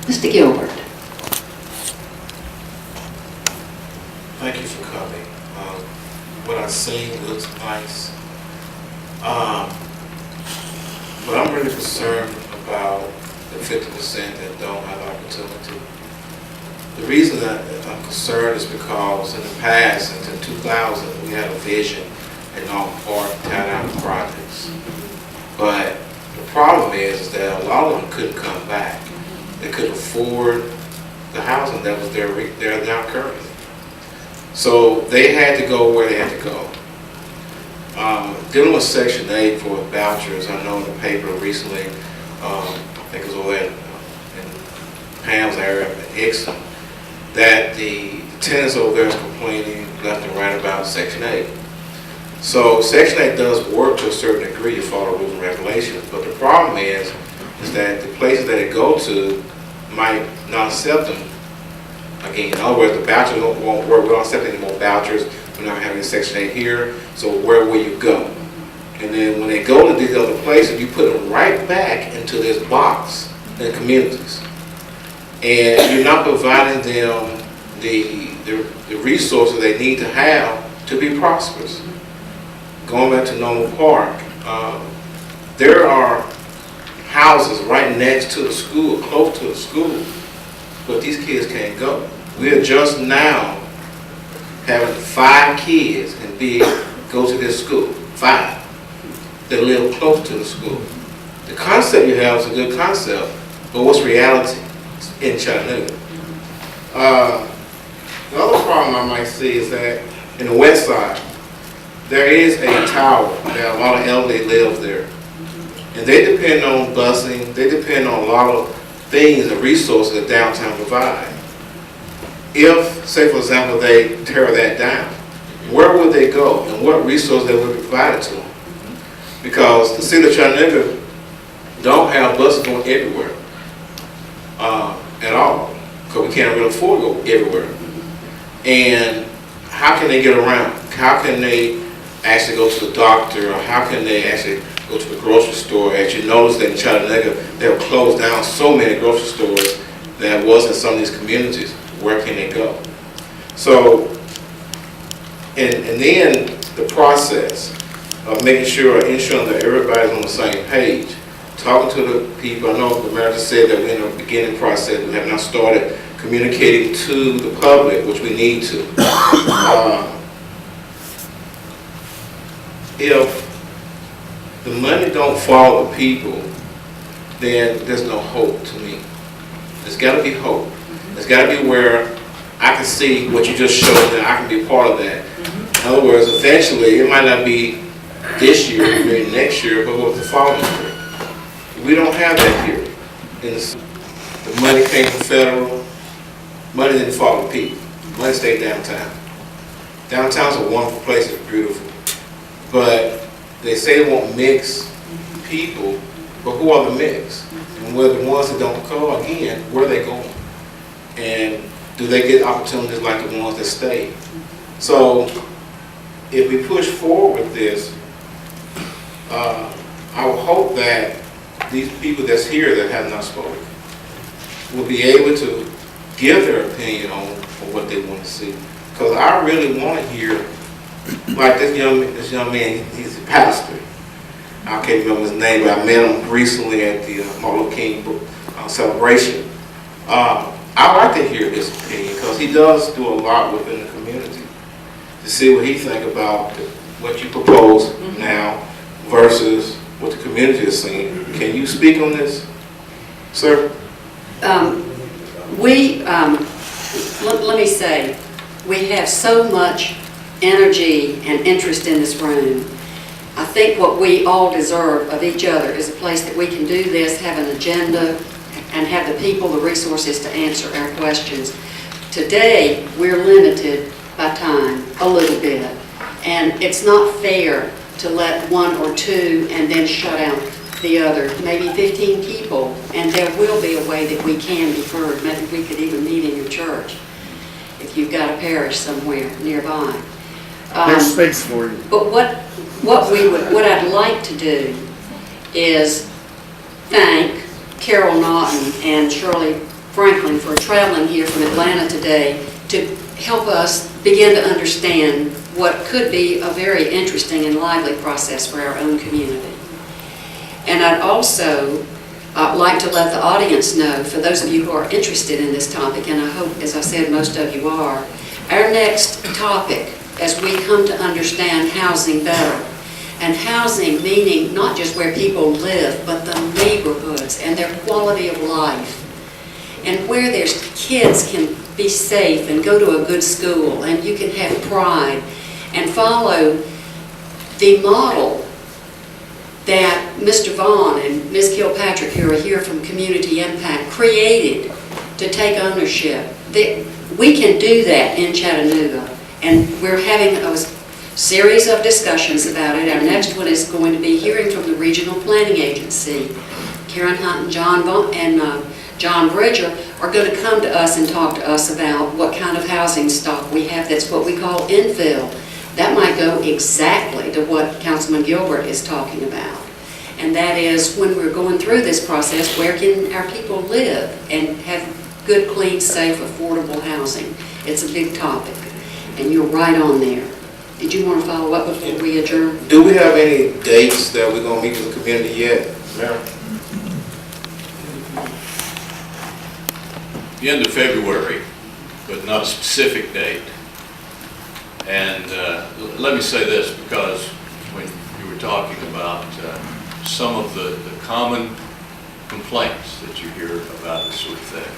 Mr. Gilbert. Thank you for coming. What I've seen looks nice. But I'm really concerned about the 50% that don't have opportunity. The reason that I'm concerned is because in the past, in 2000, we had a vision in Norton Park to tear down the projects. But the problem is that a lot of them couldn't come back. They couldn't afford the housing that was there now currently. So they had to go where they had to go. Dealing with Section 8 for vouchers, I know in the paper recently, I think it was over in Pam's area in Exum, that the tenants over there is complaining left and right about Section 8. So Section 8 does work to a certain degree to follow rules and regulations, but the problem is that the places that they go to might not accept them. Again, in other words, the vouchers won't work. We don't accept any more vouchers. We're not having Section 8 here, so where will you go? And then when they go to these other places, you put them right back into this box in communities. And you're not providing them the resources they need to have to be prosperous. Going back to Norman Park, there are houses right next to the school, close to the school, but these kids can't go. We are just now having 5 kids and go to this school, 5, that live close to the school. The concept you have is a good concept, but what's reality in Chattanooga? The other problem I might see is that in the west side, there is a tower that a lot of elderly live there. And they depend on busing, they depend on a lot of things and resources that downtown provide. If, say for example, they tear that down, where would they go and what resources they would provide to them? Because the city of Chattanooga don't have buses going everywhere at all, because we can't really afford to go everywhere. And how can they get around? How can they actually go to the doctor, or how can they actually go to the grocery store? As you notice that in Chattanooga, they have closed down so many grocery stores that was in some of these communities. Where can they go? So, and then the process of making sure, ensuring that everybody's on the same page, talking to the people. I know the mayor just said that we're in the beginning process. We have not started communicating to the public, which we need to. If the money don't follow the people, then there's no hope to me. There's got to be hope. There's got to be where I can see what you just showed and I can be a part of that. In other words, eventually, it might not be this year, maybe next year, but what the following year. We don't have that here. The money came from federal. Money didn't follow the people. Money stayed downtown. Downtown's a wonderful place. It's beautiful. But they say they won't mix people, but who are the mix? And where the ones that don't go, again, where are they going? And do they get opportunities like the ones that stay? So if we push forward with this, I would hope that these people that's here that have not spoken will be able to give their opinion on what they want to see. Because I really want to hear, like this young man, he's a pastor. I can't remember his name, but I met him recently at the Martin Luther King celebration. I like to hear his opinion because he does do a lot within the community to see what he thinks about what you propose now versus what the community is seeing. Can you speak on this, sir? Let me say, we have so much energy and interest in this room. I think what we all deserve of each other is a place that we can do this, have an agenda, and have the people, the resources to answer our questions. Today, we're limited by time a little bit, and it's not fair to let 1 or 2 and then shut out the other, maybe 15 people, and there will be a way that we can be heard. Maybe we could even meet in your church if you've got a parish somewhere nearby. There's space for you. But what I'd like to do is thank Carol Naughton and Shirley Franklin for traveling here from Atlanta today to help us begin to understand what could be a very interesting and lively process for our own community. And I'd also like to let the audience know, for those of you who are interested in this topic, and I hope, as I said, most of you are, our next topic, as we come to understand housing better, and housing meaning not just where people live, but the neighborhoods and their quality of life, and where their kids can be safe and go to a good school, and you can have pride, and follow the model that Mr. Vaughn and Ms. Kilpatrick, who are here from Community Impact, created to take ownership. We can do that in Chattanooga, and we're having a series of discussions about it. Our next one is going to be hearing from the Regional Planning Agency. Karen Hunt and John Bridger are going to come to us and talk to us about what kind of housing stock we have. That's what we call infill. That might go exactly to what Councilman Gilbert is talking about. And that is, when we're going through this process, where can our people live and have good, clean, safe, affordable housing? It's a big topic, and you're right on there. Did you want to follow up before we adjourn? Do we have any dates that we're gonna meet with the community yet, Mayor? The end of February, but not a specific date. And let me say this, because when you were talking about some of the common complaints that you hear about this sort of thing,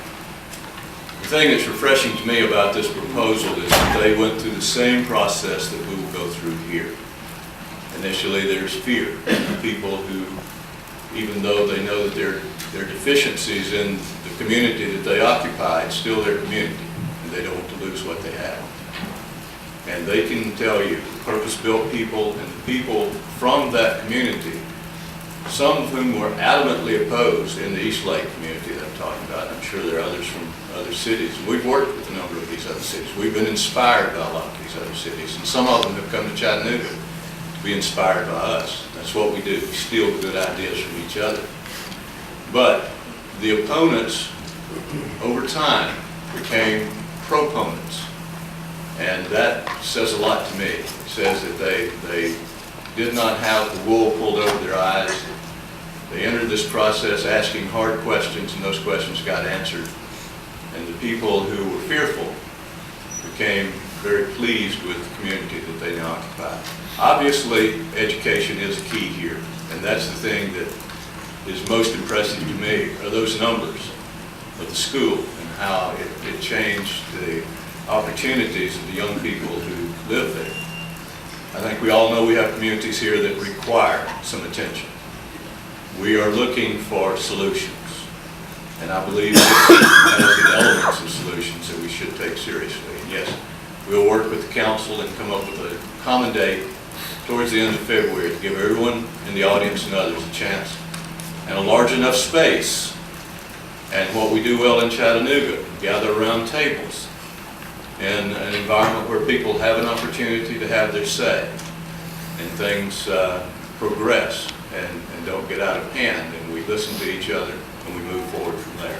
the thing that's refreshing to me about this proposal is that they went through the same process that we will go through here. Initially, there's fear. People who, even though they know that there are deficiencies in the community that they occupy, it's still their community, and they don't want to lose what they have. And they can tell you, purpose-built people and the people from that community, some of whom were adamantly opposed in the East Lake community that I'm talking about. I'm sure there are others from other cities. We've worked with a number of these other cities. We've been inspired by a lot of these other cities, and some of them have come to Chattanooga to be inspired by us. That's what we do. We steal good ideas from each other. But the opponents, over time, became proponents. And that says a lot to me. It says that they did not have the wool pulled over their eyes. They entered this process asking hard questions, and those questions got answered. And the people who were fearful became very pleased with the community that they now occupy. Obviously, education is a key here, and that's the thing that is most impressive to me, are those numbers of the school and how it changed the opportunities of the young people who live there. I think we all know we have communities here that require some attention. We are looking for solutions, and I believe this has the elements of solutions that we should take seriously. And yes, we'll work with the council and come up with a common date towards the end of February to give everyone in the audience and others a chance, and a large enough space, and what we do well in Chattanooga, gather around tables in an environment where people have an opportunity to have their say, and things progress and don't get out of hand, and we listen to each other and we move forward from there.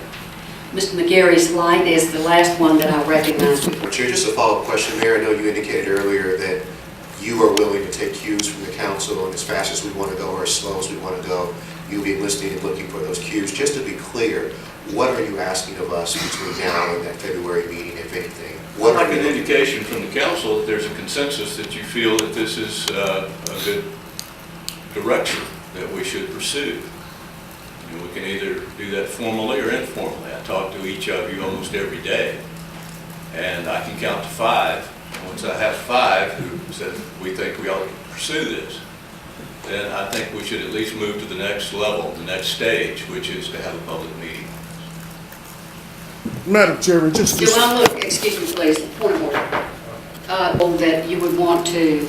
Mr. McGarry's light is the last one that I recognize. Well, Chair, just a follow-up question, Mayor. I know you indicated earlier that you are willing to take cues from the council, and as fast as we want to go or as slow as we want to go, you'll be listening and looking for those cues. Just to be clear, what are you asking of us between now and that February meeting, if anything? I'd like an indication from the council that there's a consensus that you feel that this is a good direction that we should pursue. And we can either do that formally or informally. I talk to each of you almost every day, and I can count to 5. And once I have 5 who said we think we ought to pursue this, then I think we should at least move to the next level, the next stage, which is to have a public meeting. Madam Chairman, just Excuse me, please, point of order. That you would want to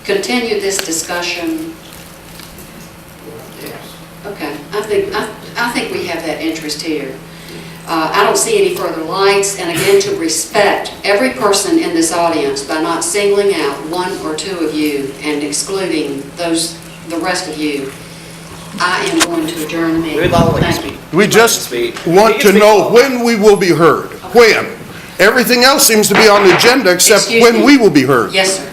continue this discussion. Okay, I think we have that interest here. I don't see any further lights, and again, to respect every person in this audience by not singling out 1 or 2 of you and excluding the rest of you. I am going to adjourn the meeting. We'd all like to Thank you. speak. We just want to know when we will be heard. When? Everything else seems to be on the agenda except Excuse when me. we will be heard. Yes, sir.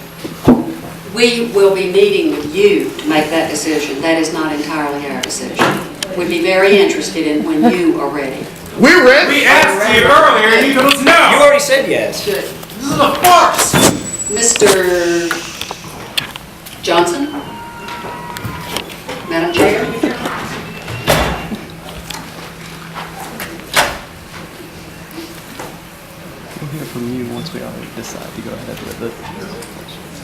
We will be meeting with you to make that decision. That is not entirely our decision. We'd be very interested in when you are ready. We're ready. We asked you earlier, and you told us You no. already said yes. This is a farce. Mr. Johnson? Madam Chair? We'll hear from you once we already decide to go ahead with it.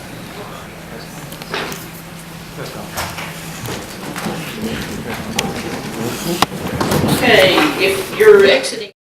Okay, if you're exiting